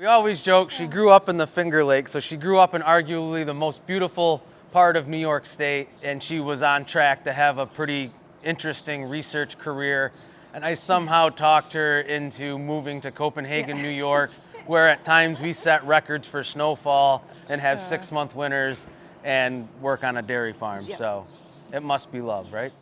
We always joke she grew up in the Finger Lakes, so she grew up in arguably the most beautiful part of New York State, and she was on track to have a pretty interesting research career. And I somehow talked her into moving to Copenhagen, New York, where at times we set records for snowfall and have 6-month winters and work on a dairy farm. So it must be love, right?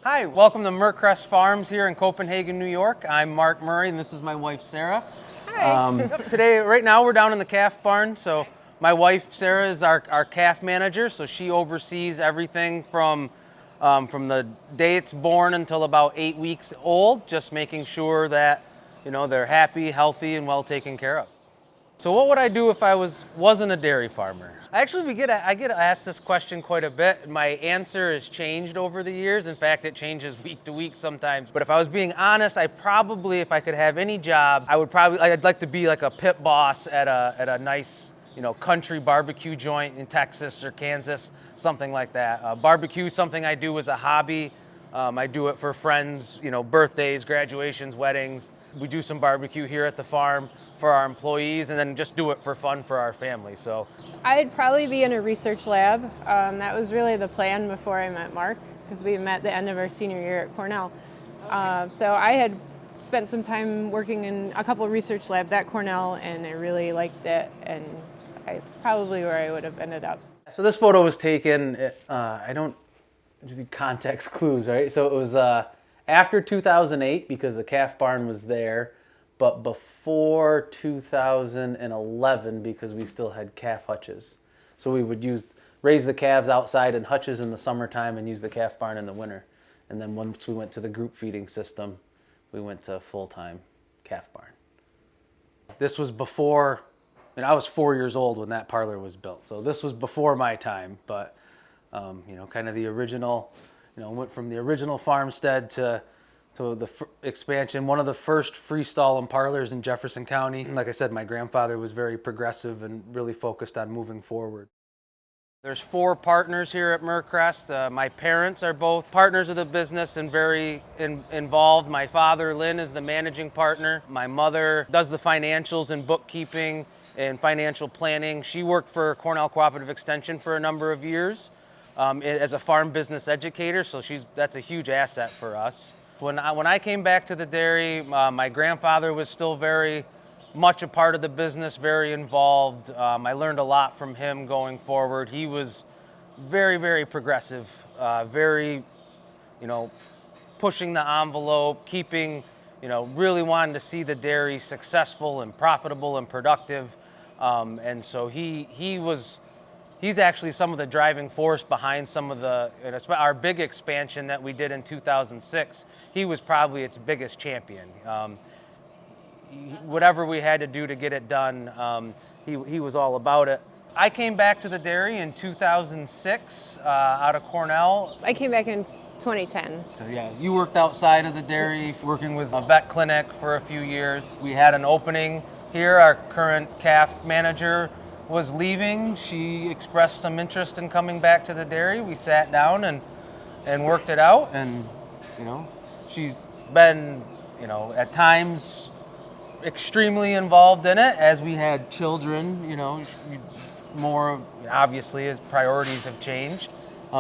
Hi, welcome to Murcrest Farms here in Copenhagen, New York. I'm Mark Murray, and this is my wife, Sarah. Hi. Today, right now, we're down in the calf barn. So my wife, Sarah, is our calf manager. So she oversees everything from the day it's born until about 8 weeks old, just making sure that, they're happy, healthy, and well taken care of. So what would I do if I wasn't a dairy farmer? I get asked this question quite a bit. My answer has changed over the years. In fact, it changes week to week sometimes. But if I was being honest, if I could have any job, I'd like to be like a pit boss at a nice, country barbecue joint in Texas or Kansas, something like that. Barbecue is something I do as a hobby. I do it for friends, birthdays, graduations, weddings. We do some barbecue here at the farm for our employees, and then just do it for fun for our family. So I'd probably be in a research lab. That was really the plan before I met Mark, because we met at the end of our senior year at Cornell. So I had spent some time working in a couple of research labs at Cornell, and I really liked it, and it's probably where I would have ended up. So this photo was taken, I don't do context clues, right? So it was after 2008, because the calf barn was there, but before 2011, because we still had calf hutches. So we would raise the calves outside in hutches in the summertime and use the calf barn in the winter. And then once we went to the group feeding system, we went to full-time calf barn. This was before, I was 4 years old when that parlor was built. So this was before my time, but kind of the original, went from the original farmstead to the expansion, one of the first freestall parlors in Jefferson County. Like I said, my grandfather was very progressive and really focused on moving forward. There's 4 partners here at Murcrest. My parents are both partners of the business and very involved. My father, Lynn, is the managing partner. My mother does the financials and bookkeeping and financial planning. She worked for Cornell Cooperative Extension for a number of years as a farm business educator, so that's a huge asset for us. When I came back to the dairy, my grandfather was still very much a part of the business, very involved. I learned a lot from him going forward. He was very, very progressive, very, pushing the envelope, keeping, really wanting to see the dairy successful and profitable and productive. And so he's actually some of the driving force behind some of our big expansion that we did in 2006. He was probably its biggest champion. Whatever we had to do to get it done, he was all about it. I came back to the dairy in 2006 out of Cornell. I came back in 2010. So yeah, you worked outside of the dairy, working with a vet clinic for a few years. We had an opening here. Our current calf manager was leaving. She expressed some interest in coming back to the dairy. We sat down and worked it out, and she's been at times extremely involved in it. As we had children, more obviously as priorities have changed,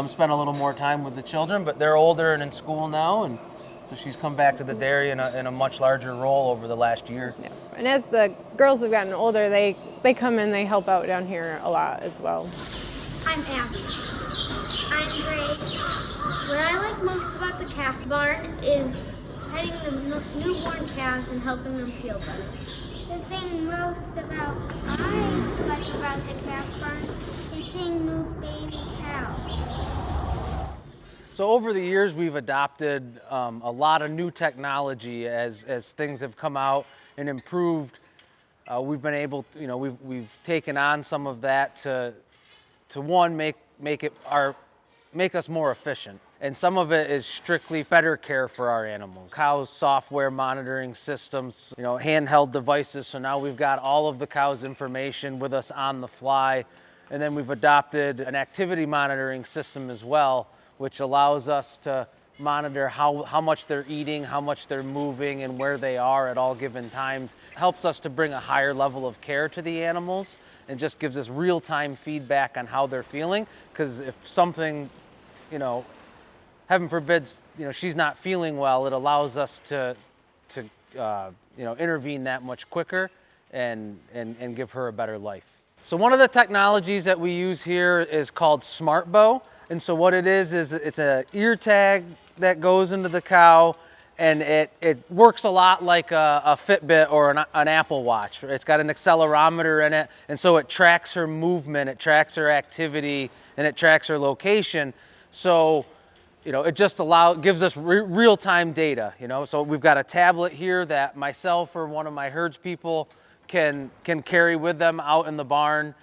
spent a little more time with the children, but they're older and in school now, and so she's come back to the dairy in a much larger role over the last year. Yeah. And as the girls have gotten older, they come in, they help out down here a lot as well. I'm Abby. I'm Grace. What I like most about the calf barn is petting the newborn calves and helping them feel better. The thing most I like about the calf barn is seeing new baby cows. So over the years, we've adopted a lot of new technology as things have come out and improved. We've been able to, we've taken on some of that to one, make it make us more efficient. And some of it is strictly better care for our animals. Cows' software monitoring systems, handheld devices. So now we've got all of the cow's information with us on the fly. And then we've adopted an activity monitoring system as well, which allows us to monitor how much they're eating, how much they're moving, and where they are at all given times. It helps us to bring a higher level of care to the animals and just gives us real-time feedback on how they're feeling. Because if something, heaven forbids, she's not feeling well, it allows us to intervene that much quicker and give her a better life. So one of the technologies that we use here is called SmartBow. And so what it is it's an ear tag that goes into the cow, and it works a lot like a Fitbit or an Apple Watch. It's got an accelerometer in it, and so it tracks her movement, it tracks her activity, and it tracks her location. So, it just gives us real-time data, So we've got a tablet here that myself or one of my herds people can carry with them out in the barn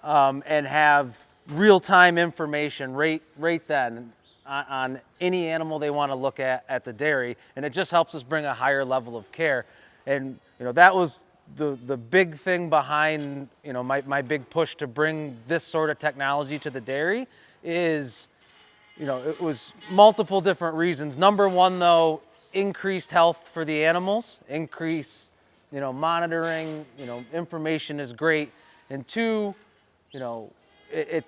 and have real-time information right then on any animal they want to look at the dairy, and it just helps us bring a higher level of care. And that was the big thing behind my big push to bring this sort of technology to the dairy is it was multiple different reasons. Number one, though, increased health for the animals, increase monitoring, information is great, and two, it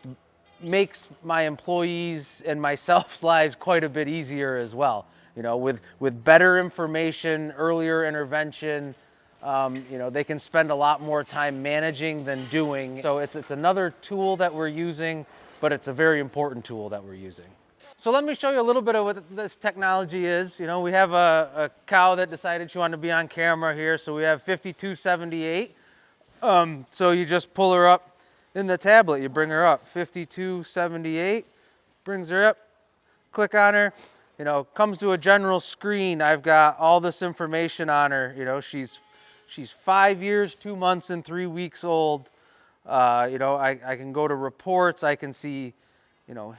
makes my employees and myself's lives quite a bit easier as well. With better information, earlier intervention, they can spend a lot more time managing than doing. So it's another tool that we're using, but it's a very important tool that we're using. So let me show you a little bit of what this technology is. We have a cow that decided she wanted to be on camera here, so we have 5278. So you just pull her up in the tablet, you bring her up, 5278, brings her up, click on her, comes to a general screen. I've got all this information on her. She's 5 years, 2 months, and 3 weeks old. I can go to reports, I can see,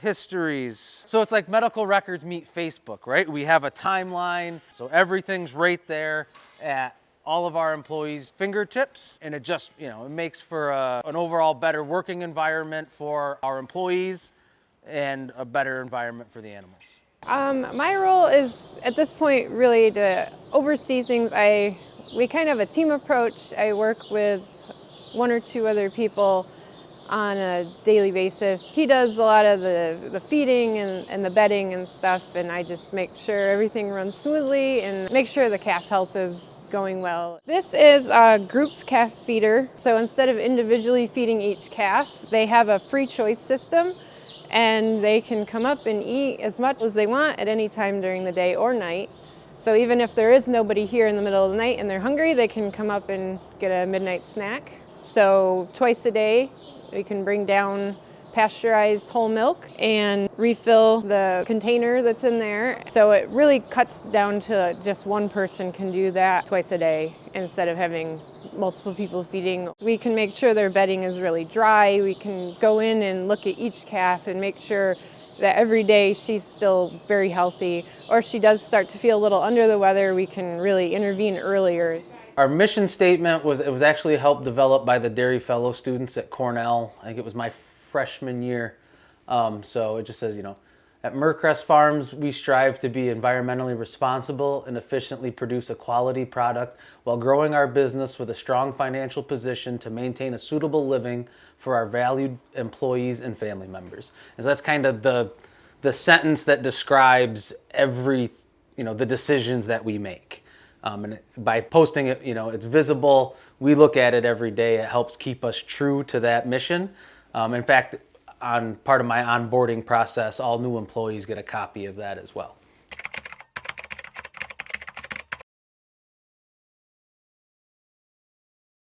histories. So it's like medical records meet Facebook, right? We have a timeline, so everything's right there at all of our employees' fingertips, and it just, it makes for an overall better working environment for our employees and a better environment for the animals. My role is at this point really to oversee things. We kind of have a team approach. I work with one or two other people on a daily basis. He does a lot of the feeding and the bedding and stuff, and I just make sure everything runs smoothly and make sure the calf health is going well. This is a group calf feeder, so instead of individually feeding each calf, they have a free choice system, and they can come up and eat as much as they want at any time during the day or night. So even if there is nobody here in the middle of the night and they're hungry, they can come up and get a midnight snack. So twice a day, we can bring down pasteurized whole milk and refill the container that's in there. So it really cuts down to just one person can do that twice a day instead of having multiple people feeding. We can make sure their bedding is really dry. We can go in and look at each calf and make sure that every day she's still very healthy. Or if she does start to feel a little under the weather, we can really intervene earlier. Our mission statement was actually helped develop by the Dairy Fellow students at Cornell. I think it was my freshman year. So it just says, at Murcrest Farms, we strive to be environmentally responsible and efficiently produce a quality product while growing our business with a strong financial position to maintain a suitable living for our valued employees and family members. And so that's kind of the sentence that describes every, the decisions that we make. And by posting it, it's visible. We look at it every day. It helps keep us true to that mission. In fact, on part of my onboarding process, all new employees get a copy of that as well.